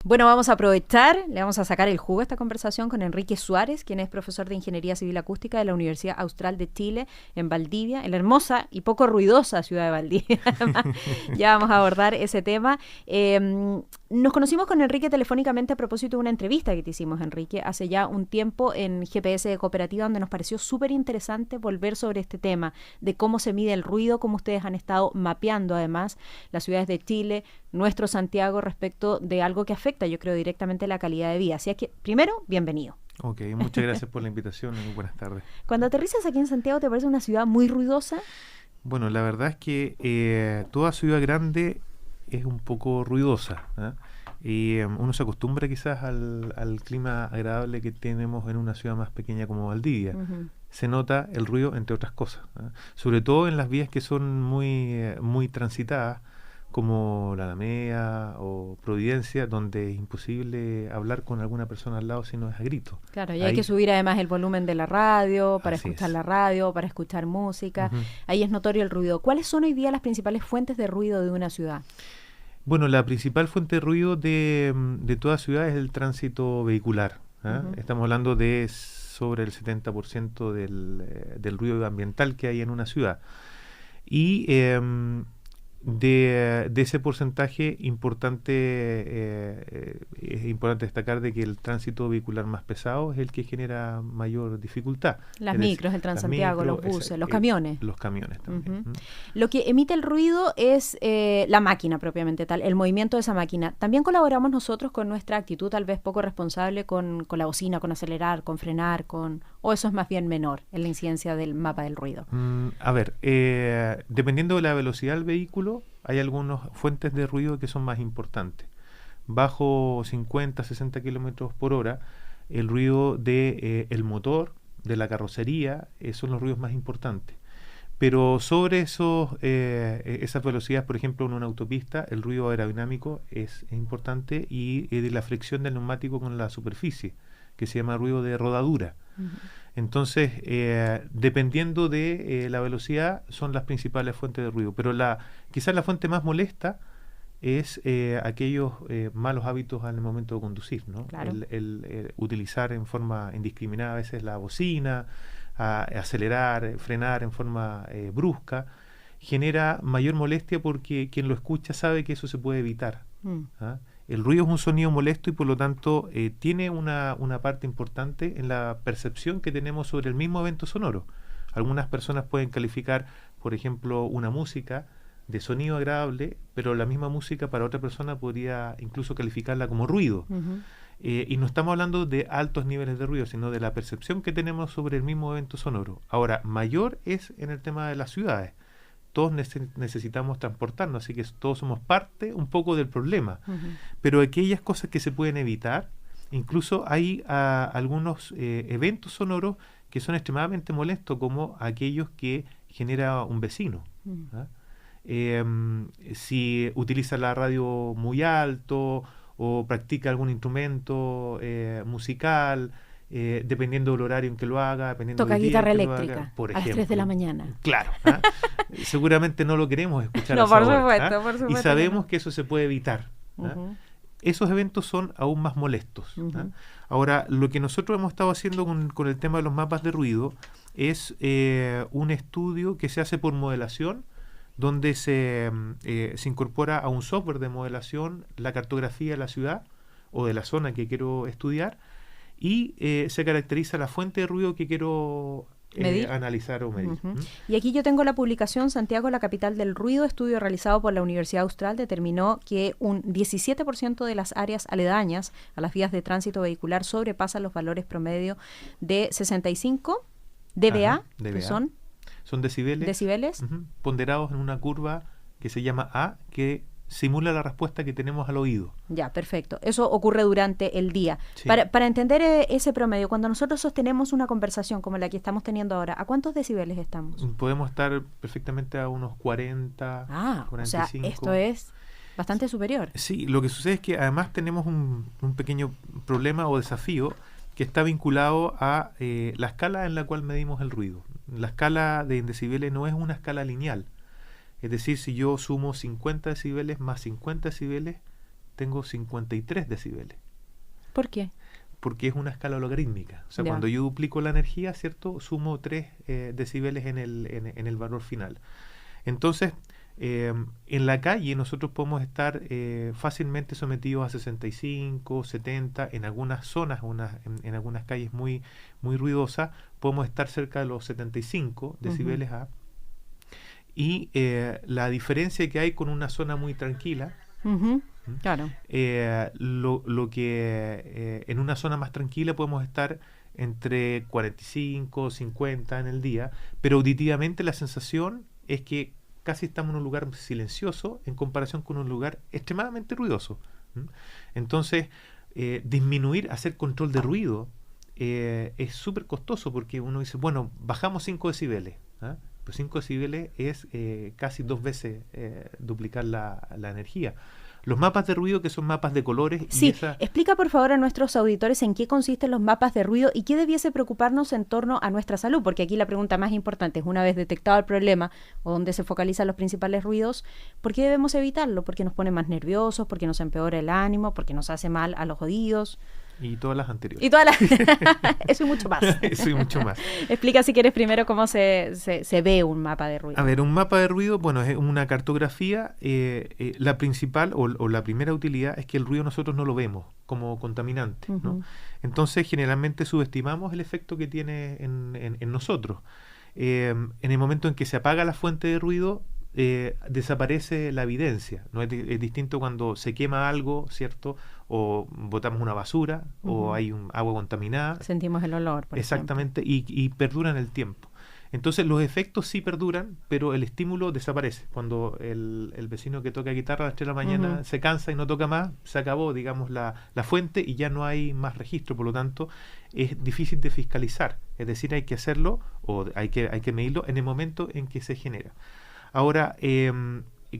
Bueno, vamos a aprovechar, le vamos a sacar el jugo a esta conversación con Enrique Suárez, quien es profesor de Ingeniería Civil Acústica de la Universidad Austral de Chile en Valdivia, en la hermosa y poco ruidosa ciudad de Valdivia. Además, ya vamos a abordar ese tema. Nos conocimos con Enrique telefónicamente a propósito de una entrevista que te hicimos, Enrique, hace ya un tiempo en GPS de Cooperativa, donde nos pareció súper interesante volver sobre este tema de cómo se mide el ruido, cómo ustedes han estado mapeando además las ciudades de Chile, nuestro Santiago, respecto de algo que afecta, yo creo, directamente la calidad de vida. Así es que, primero, bienvenido. Ok, muchas gracias por la invitación y buenas tardes. Cuando aterrizas aquí en Santiago, ¿te parece una ciudad muy ruidosa? Bueno, la verdad es que toda ciudad grande es un poco ruidosa, ¿eh? Y uno se acostumbra quizás al clima agradable que tenemos en una ciudad más pequeña como Valdivia. Se nota el ruido, entre otras cosas, ¿eh? Sobre todo en las vías que son muy transitadas, como la Alameda o Providencia, donde es imposible hablar con alguna persona al lado si no es a grito. Claro, y hay que subir además el volumen de la radio, para Así escuchar es. la radio, para escuchar música. Ahí es notorio el ruido. ¿Cuáles son hoy día las principales fuentes de ruido de una ciudad? Bueno, la principal fuente de ruido de toda ciudad es el tránsito vehicular, ¿eh? Estamos hablando de sobre el 70% del ruido ambiental que hay en una ciudad. Y de ese porcentaje es importante destacar de que el tránsito vehicular más pesado es el que genera mayor dificultad. Las micros, el Transantiago, los buses, los camiones. Los camiones también. Lo que emite el ruido es la máquina propiamente tal, el movimiento de esa máquina. También colaboramos nosotros con nuestra actitud tal vez poco responsable con la bocina, con acelerar, con frenar, o eso es más bien menor en la incidencia del mapa del ruido. A ver, dependiendo de la velocidad del vehículo, hay algunas fuentes de ruido que son más importantes. Bajo 50, 60 kilómetros por hora, el ruido del motor, de la carrocería, son los ruidos más importantes. Pero sobre esas velocidades, por ejemplo, en una autopista, el ruido aerodinámico es importante y de la fricción del neumático con la superficie, que se llama ruido de rodadura. Entonces, dependiendo de la velocidad, son las principales fuentes de ruido. Pero quizás la fuente más molesta es aquellos malos hábitos al momento de conducir, ¿no? Claro. El utilizar en forma indiscriminada a veces la bocina, acelerar, frenar en forma brusca, genera mayor molestia porque quien lo escucha sabe que eso se puede evitar. ¿Ah? El ruido es un sonido molesto y por lo tanto tiene una parte importante en la percepción que tenemos sobre el mismo evento sonoro. Algunas personas pueden calificar, por ejemplo, una música de sonido agradable, pero la misma música para otra persona podría incluso calificarla como ruido. Y no estamos hablando de altos niveles de ruido, sino de la percepción que tenemos sobre el mismo evento sonoro. Ahora, mayor es en el tema de las ciudades. Todos necesitamos transportarnos, así que todos somos parte un poco del problema. Pero aquellas cosas que se pueden evitar, incluso hay algunos eventos sonoros que son extremadamente molestos, como aquellos que genera un vecino. ¿Ah? Si utiliza la radio muy alto o practica algún instrumento musical, dependiendo del horario en que lo haga, dependiendo toca del día guitarra en que eléctrica lo haga, por a las 3 de la mañana. Claro. ¿Ah? Seguramente no lo queremos escuchar. No, a esa por hora, supuesto, ¿ah? por supuesto. Y sabemos que eso se puede evitar. ¿Ah? Esos eventos son aún más molestos. ¿Ah? Ahora, lo que nosotros hemos estado haciendo con el tema de los mapas de ruido es un estudio que se hace por modelación, donde se incorpora a un software de modelación la cartografía de la ciudad o de la zona que quiero estudiar y se caracteriza la fuente de ruido que quiero analizar o medir. Y aquí yo tengo la publicación Santiago, la capital del ruido, estudio realizado por la Universidad Austral, determinó que un 17% de las áreas aledañas a las vías de tránsito vehicular sobrepasan los valores promedio de 65 dBA, que son decibeles. Ponderados en una curva que se llama A, que simula la respuesta que tenemos al oído. Ya, perfecto. Eso ocurre durante el día. Sí. Para entender ese promedio, cuando nosotros sostenemos una conversación como la que estamos teniendo ahora, ¿a cuántos decibeles estamos? Podemos estar perfectamente a unos 40, 45. O sea, esto es bastante superior. Sí, lo que sucede es que además tenemos un pequeño problema o desafío que está vinculado a la escala en la cual medimos el ruido. La escala de decibeles no es una escala lineal. Es decir, si yo sumo 50 decibeles más 50 decibeles, tengo 53 decibeles. ¿Por qué? Porque es una escala logarítmica. O sea, Ya. cuando yo duplico la energía, ¿cierto? Sumo 3 decibeles en el valor final. Entonces, en la calle nosotros podemos estar fácilmente sometidos a 65, 70, en algunas zonas, en algunas calles muy, muy ruidosas, podemos estar cerca de los 75 decibeles A. Y la diferencia que hay con una zona muy tranquila, Claro. lo que en una zona más tranquila podemos estar entre 45, 50 en el día, pero auditivamente la sensación es que casi estamos en un lugar silencioso en comparación con un lugar extremadamente ruidoso. Entonces, hacer control de ruido es súper costoso, porque uno dice, bueno, bajamos 5 decibeles, ¿ah? Pero 5 decibeles es casi 2 veces duplicar la energía. Los mapas de ruido, que son mapas de colores. Sí, explica por favor a nuestros auditores en qué consisten los mapas de ruido y qué debiese preocuparnos en torno a nuestra salud, porque aquí la pregunta más importante es, una vez detectado el problema o donde se focalizan los principales ruidos, ¿por qué debemos evitarlo? ¿Porque nos pone más nerviosos? ¿Porque nos empeora el ánimo? ¿Porque nos hace mal a los oídos? Y todas las anteriores. Y todas las... Eso y mucho más. Eso y mucho más. Explica, si quieres, primero cómo se ve un mapa de ruido. A ver, un mapa de ruido, bueno, es una cartografía. La principal o la primera utilidad es que el ruido nosotros no lo vemos como contaminante, ¿no? Entonces, generalmente subestimamos el efecto que tiene en nosotros. En el momento en que se apaga la fuente de ruido, desaparece la evidencia, ¿no? Es distinto cuando se quema algo, ¿cierto? O botamos una basura, o hay agua contaminada. Sentimos el olor, por Exactamente, y perduran el tiempo. Entonces los efectos sí perduran, pero el estímulo desaparece. Cuando el vecino que toca guitarra a las 3 de la mañana se cansa y no toca más, se acabó, digamos, la fuente y ya no hay más registro. Por lo tanto, es difícil de fiscalizar. Es decir, hay que hacerlo o hay que medirlo en el momento en que se genera. Ahora,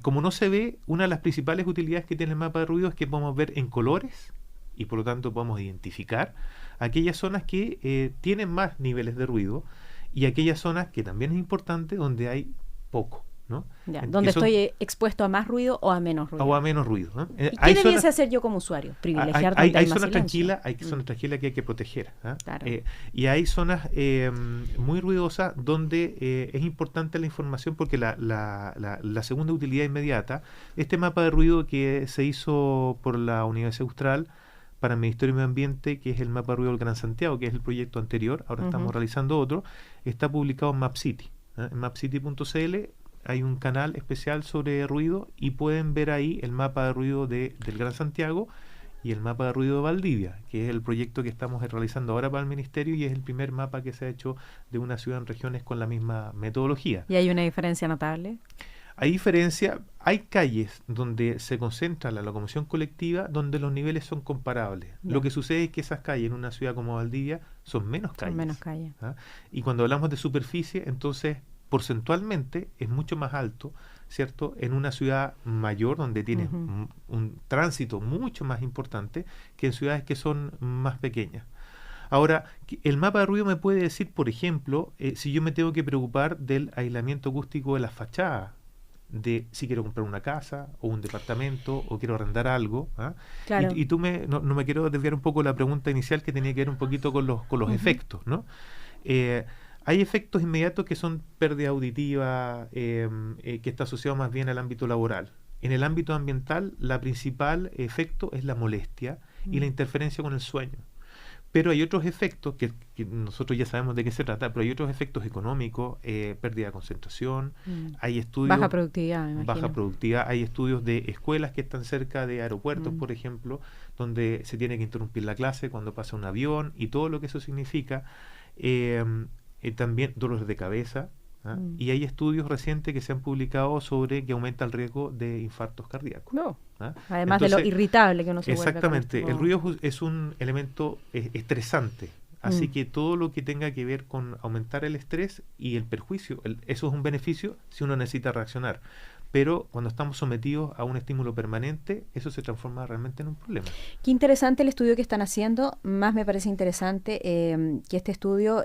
como no se ve, una de las principales utilidades que tiene el mapa de ruido es que podemos ver en colores y por lo tanto podemos identificar aquellas zonas que tienen más niveles de ruido y aquellas zonas, que también es importante, donde hay poco, ¿no? Ya, donde estoy expuesto a más ruido o a menos ruido. O a menos ruido, ¿no? ¿Y qué debiese hacer yo como usuario? Privilegiar donde hay más zonas silencio. Hay zonas tranquilas que hay que proteger, ¿eh? Claro. Y hay zonas muy ruidosas donde es importante la información, porque la segunda utilidad inmediata, este mapa de ruido que se hizo por la Universidad Austral para el Ministerio de Medio Ambiente, que es el mapa de ruido del Gran Santiago, que es el proyecto anterior, ahora estamos realizando otro, está publicado en MapCity. En mapcity.cl hay un canal especial sobre ruido y pueden ver ahí el mapa de ruido del Gran Santiago y el mapa de ruido de Valdivia, que es el proyecto que estamos realizando ahora para el Ministerio y es el primer mapa que se ha hecho de una ciudad en regiones con la misma metodología. ¿Y hay una diferencia notable? Hay diferencia, hay calles donde se concentra la locomoción colectiva donde los niveles son comparables. Lo que sucede es que esas calles en una ciudad como Valdivia son menos calles. Son menos calles. ¿Ah? Y cuando hablamos de superficie, entonces porcentualmente es mucho más alto, ¿cierto? En una ciudad mayor donde tienes un tránsito mucho más importante que en ciudades que son más pequeñas. Ahora, el mapa de ruido me puede decir, por ejemplo, si yo me tengo que preocupar del aislamiento acústico de las fachadas, de si quiero comprar una casa o un departamento o quiero arrendar algo. ¿Ah? Claro. Y tú no me quiero desviar un poco de la pregunta inicial, que tenía que ver un poquito con los efectos, ¿no? Hay efectos inmediatos que son pérdida auditiva, que está asociado más bien al ámbito laboral. En el ámbito ambiental, la principal efecto es la molestia y la interferencia con el sueño. Pero hay otros efectos que nosotros ya sabemos de qué se trata, pero hay otros efectos económicos, pérdida de concentración, hay estudios... Baja productividad, me imagino. Baja productividad, hay estudios de escuelas que están cerca de aeropuertos, por ejemplo, donde se tiene que interrumpir la clase cuando pasa un avión y todo lo que eso significa. También dolores de cabeza, ¿ah? Y hay estudios recientes que se han publicado sobre que aumenta el riesgo de infartos cardíacos. No. ¿Ah? Además de lo irritable que uno se vuelve. Exactamente, el ruido es un elemento estresante, así que todo lo que tenga que ver con aumentar el estrés y el perjuicio, eso es un beneficio si uno necesita reaccionar. pero cuando estamos sometidos a un estímulo permanente, eso se transforma realmente en un problema. Qué interesante el estudio que están haciendo. Más me parece interesante que este estudio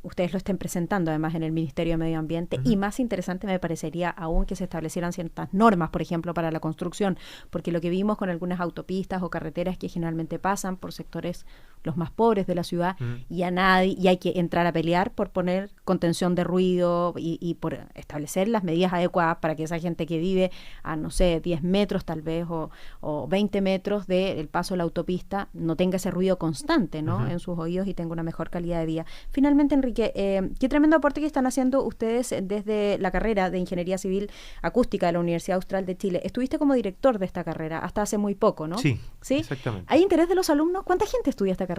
ustedes lo estén presentando además en el Ministerio de Medio Ambiente, y más interesante me parecería aún que se establecieran ciertas normas, por ejemplo, para la construcción, porque lo que vimos con algunas autopistas o carreteras que generalmente pasan por sectores los más pobres de la ciudad, y hay que entrar a pelear por poner contención de ruido y por establecer las medidas adecuadas para que esa gente que vive a, no sé, 10 metros tal vez o 20 metros del paso de la autopista no tenga ese ruido constante, ¿no? En sus oídos y tenga una mejor calidad de vida. Finalmente, Enrique, qué tremendo aporte que están haciendo ustedes desde la carrera de Ingeniería Civil Acústica de la Universidad Austral de Chile. Estuviste como director de esta carrera hasta hace muy poco, ¿no? Sí, exactamente. ¿Hay interés de los alumnos? ¿Cuánta gente estudia esta carrera?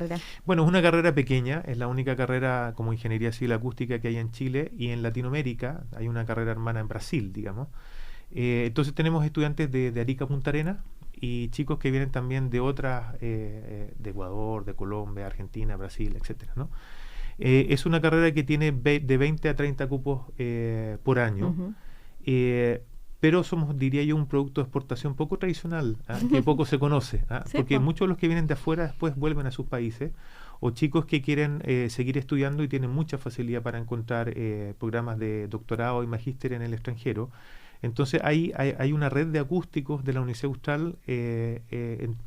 Bueno, es una carrera pequeña, es la única carrera como Ingeniería Civil Acústica que hay en Chile, y en Latinoamérica hay una carrera hermana en Brasil, digamos. Entonces tenemos estudiantes de Arica, Punta Arenas, y chicos que vienen también de otras, de Ecuador, de Colombia, Argentina, Brasil, etcétera, ¿no? Es una carrera que tiene de 20 a 30 cupos por año, pero somos, diría yo, un producto de exportación poco tradicional, que poco se conoce, Sí, porque muchos de los que vienen de afuera después vuelven a sus países, o chicos que quieren seguir estudiando y tienen mucha facilidad para encontrar programas de doctorado y magíster en el extranjero. Entonces hay una red de acústicos de la Universidad Austral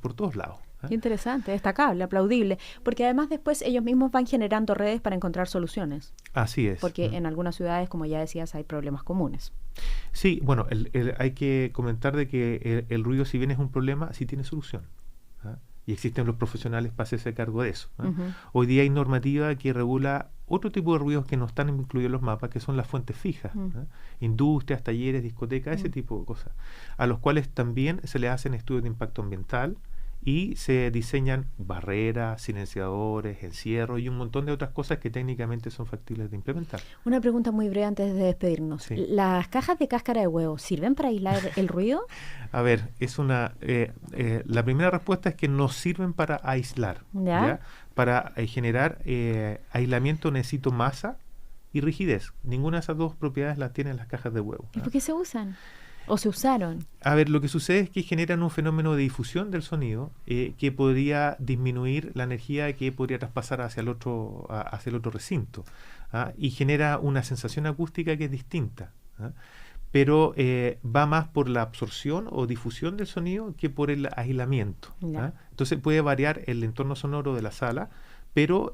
por todos lados. Qué interesante, destacable, aplaudible, porque además después ellos mismos van generando redes para encontrar soluciones. Así es. Porque en algunas ciudades, como ya decías, hay problemas comunes. Sí, bueno, hay que comentar de que el ruido, si bien es un problema, sí tiene solución. Y existen los profesionales para hacerse cargo de eso. Hoy día hay normativa que regula otro tipo de ruidos que no están incluidos en los mapas, que son las fuentes fijas, industrias, talleres, discotecas, ese tipo de cosas, a los cuales también se les hacen estudios de impacto ambiental y se diseñan barreras, silenciadores, encierros y un montón de otras cosas que técnicamente son factibles de implementar. Una pregunta muy breve antes de despedirnos. Sí. ¿Las cajas de cáscara de huevo sirven para aislar el ruido? A ver, la primera respuesta es que no sirven para aislar. ¿Ya? Para generar aislamiento necesito masa y rigidez. Ninguna de esas dos propiedades las tienen las cajas de huevo. ¿Y por qué se usan? ¿O se usaron? A ver, lo que sucede es que generan un fenómeno de difusión del sonido que podría disminuir la energía que podría traspasar hacia el otro recinto, y genera una sensación acústica que es distinta, pero va más por la absorción o difusión del sonido que por el aislamiento. Entonces puede variar el entorno sonoro de la sala, pero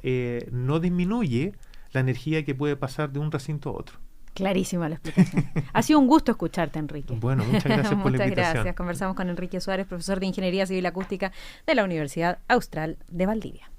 no disminuye la energía que puede pasar de un recinto a otro. Clarísima la explicación. Ha sido un gusto escucharte, Enrique. Bueno, muchas gracias por la invitación. Muchas gracias. Conversamos con Enrique Suárez, profesor de Ingeniería Civil Acústica de la Universidad Austral de Valdivia.